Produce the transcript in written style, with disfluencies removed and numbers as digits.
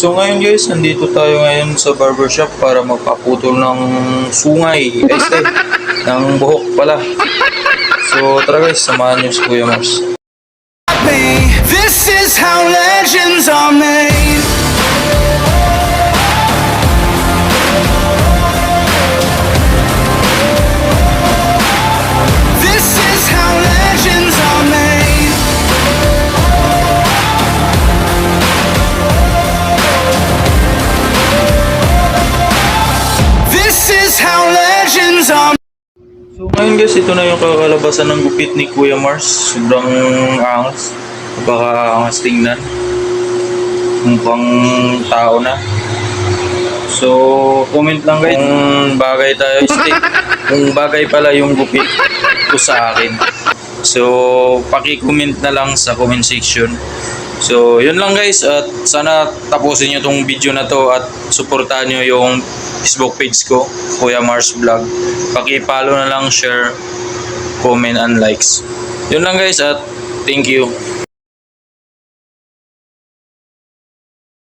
So ngayon guys, nandito tayo ngayon sa barbershop para magpaputol ng sungay. Ay, stay. Ng buhok pala. So tara guys, samahan niyo si Kuya Mars. This is how legends are made. This is how legends are made. This is how legends are. So ngayon guys, ito na yung kakalabasan ng gupit ni Kuya Mars. Sobrang angas. Napaka-angas tingnan. Mukhang tao na. So, comment lang guys kung bagay tayo stay. Kung bagay pala yung gupit ko sa akin. So, paki-comment na lang sa comment section. So, yun lang guys, at sana tapusin nyo tong video na to at suportahan nyo yung Facebook page ko, Kuya Mars Vlog. Paki-follow na lang, share, comment, and likes. Yun lang guys, at thank you.